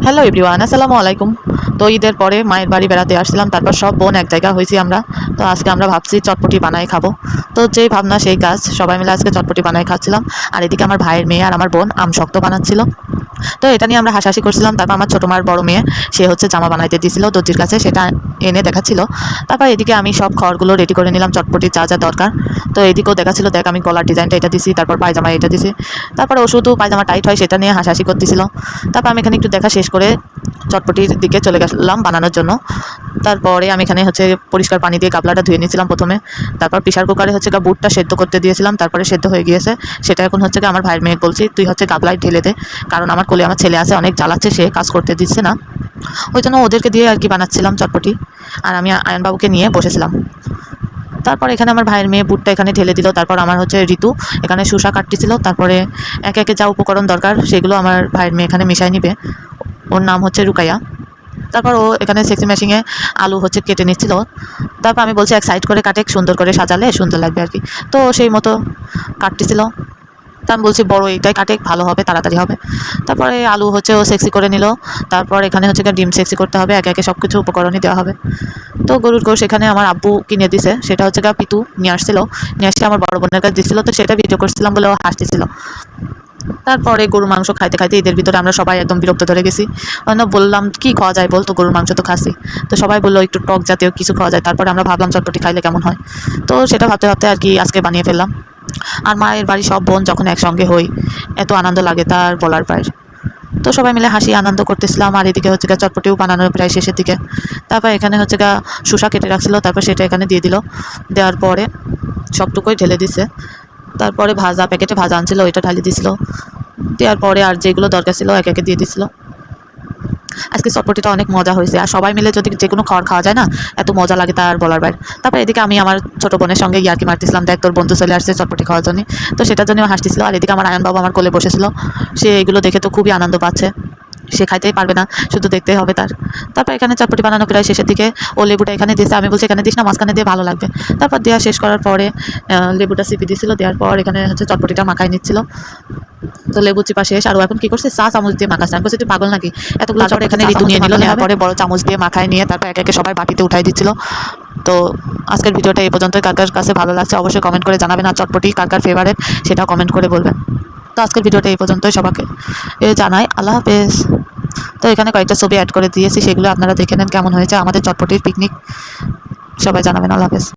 Hello everyone, আসসালামু আলাইকুম। তো ঈদের পরে মায়ের বাড়ি বেড়াতে আসছিলাম, তারপর সব বোন এক জায়গা হয়েছি আমরা। তো আজকে আমরা ভাবছি চটপটি বানাই খাবো। তো যেই ভাবনা সেই কাজ, সবাই মিলে আজকে চটপটি বানাই খাচ্ছিলাম। আর এদিকে আমার ভাইয়ের মেয়ে আর আমার বোন আম শক্ত বানাচ্ছিল। তো এটা নিয়ে আমরা হাসাহাসি করছিলাম। তারপর আমার ছোটো মার বড় মেয়ে, সে হচ্ছে জামা বানাইতে দিয়েছিল দর্জির কাছে, সেটা এনে দেখাচ্ছিল। তারপর এদিকে আমি সব খড়গুলো রেডি করে নিলাম, চটপটির যা যা দরকার। তো এদিকেও দেখাচ্ছিল, দেখ আমি গলার ডিজাইনটা এটা দিছি, তারপর পায়জামা এটা দিছি। তারপর ও শুধু পায়জামা টাইট হয় সেটা নিয়ে হাসাহাসি করতেছিল। তারপর আমি এখানে একটু দেখা শেষ করে চটপটির দিকে চলে গেলাম বানানোর জন্য। তারপরে আমি এখানে হচ্ছে পরিষ্কার পানি দিয়ে গাবলাটা ধুয়ে নিয়েছিলাম প্রথমে। তারপর প্রেশার কুকারে হচ্ছে বুটটা সেদ্ধ করতে দিয়েছিলাম, তারপরে সেদ্ধ হয়ে গিয়েছে। সেটা এখন হচ্ছে আমার ভাইয়ের মেয়ে বলছি, তুই হচ্ছে গাবলায় ঢেলে দে, কারণ আমার কোলে আমার ছেলে আছে, অনেক জ্বালাচ্ছে, সে কাজ করতে দিচ্ছে না। ওই জন্য ওদেরকে দিয়ে আর কি বানাচ্ছিলাম চটপটি। আর আমি আয়নবাবুকে নিয়ে বসেছিলাম। তারপর এখানে আমার ভাইয়ের মেয়ে বুটটা এখানে ঢেলে দিল। তারপর আমার হচ্ছে ঋতু এখানে শসা কাটতেছিল। তারপরে একে একে যা উপকরণ দরকার সেগুলো আমার ভাইয়ের মেয়ে এখানে মিশাই নিবে। ওর নাম হচ্ছে রুকাইয়া। তারপর ও এখানে সেক্সি মেশিনে আলু হচ্ছে কেটে নিচ্ছিল। তারপর আমি বলছি এক সাইড করে কাটে, সুন্দর করে সাজালে সুন্দর লাগবে আর কি। তো সেই মতো কাটতেছিল। তা আমি বলছি বড় এইটাই কাটে, ভালো হবে, তাড়াতাড়ি হবে। তারপরে আলু হচ্ছে ও সেক্সি করে নিল। তারপর এখানে হচ্ছে ডিম সেক্সি করতে হবে, একে একে সব কিছু উপকরণই দেওয়া হবে। তো গরুর গোশ এখানে আমার আব্বু কিনে দিছে, সেটা হচ্ছে পিতু নিয়ে আসছিল, নিয়ে আসলে আমার বড় বোনের কাছে দিচ্ছিল। তো সেটা ভিডিও করছিলাম বলে ও হাসতেছিল। তারপরে গরুর মাংস খাইতে খাইতে ঈদের ভিতরে আমরা সবাই একদম বিরক্ত ধরে গেছি। বললাম কি খাওয়া যায় বল, তো গরুর মাংস তো খাসি। তো সবাই বললো একটু টক জাতীয় কিছু খাওয়া যায়। তারপরে আমরা ভাবলাম চটপটি খাইলে কেমন হয়। তো সেটা ভাবতে ভাবতে আর কি আজকে বানিয়ে ফেললাম। আর মায়ের বাড়ি সব বোন যখন একসঙ্গে হই, এত আনন্দ লাগে তার বলার বাইরে। তো সবাই মিলে হাসি আনন্দ করতেছিলাম। আর এদিকে হচ্ছে চটপটিও বানানোর প্রায় শেষের দিকে। তারপর এখানে হচ্ছে শসা কেটে রাখছিল, তারপর সেটা এখানে দিয়ে দিল। দেওয়ার পরে সবটুকুই ঢেলে দিছে। তারপরে ভাজা প্যাকেটে ভাজা আনছিল, ওইটা ঢালি দিছিল। দেওয়ার পরে আর যেগুলো দরকার ছিল একে একে দিয়ে দিছিল। আজকে চটপটিটা অনেক মজা হয়েছে। আর সবাই মিলে যদি যে কোনো খাবার খাওয়া যায় না, এত মজা লাগে তার বলার বাইরে। তারপর এদিকে আমি আমার ছোটো বোনের সঙ্গে ইয়ার্কি মারতেছিলাম, দেখ তোর বন্ধু চলে আসছে চটপটি খাওয়ার জন্য। তো সেটার জন্যও হাসতেছিল। আর এদিকে আমার আয়নবাবু আমার কোলে বসেছিল, সে এগুলো দেখে তো খুবই আনন্দ পাচ্ছে। সে খাইতেই পারবে না, শুধু দেখতেই হবে তার। তারপর এখানে চটপটি বানানো প্রায় শেষের দিকে। ও লেবুটা এখানে দিয়েছে, আমি বলছি এখানে দিস না, মাঝখানে দিয়ে ভালো লাগবে। তারপর দেওয়া শেষ করার পরে লেবুটা চিপি দিয়েছিল। দেওয়ার পর এখানে হচ্ছে চটপটিটা মাখাই নিচ্ছিল। তো লেবু চিপা শেষ। আর এখন কি করছে, চা চামচ দিয়ে মাখাচ্ছে। আমি বলছি তুই পাগল নাকি, এতগুলো চট এখানে ঋতু নিয়ে নিল, নেওয়ার পরে বড় চামচ দিয়ে মাখায় নিয়ে তারপর একে একে সবাই বাটিতে উঠাই দিচ্ছিল। তো আজকের ভিডিওটা এই পর্যন্তই। কার কার কাছে ভালো লাগছে অবশ্যই কমেন্ট করে জানাবেন। আর চটপটি কার কার ফেভারিট সেটাও কমেন্ট করে বলবেন। তো আজকের ভিডিওটা এই পর্যন্তই, সবাইকে জানাই আল্লাহ হাফেজ। তো এখানে কয়েকটা ছবি অ্যাড করে দিয়েছি, সেগুলো আপনারা দেখে নেন কেমন হয়েছে আমাদের চটপটির পিকনিক। সবাই জানাবেন। আল্লাহ হাফেজ।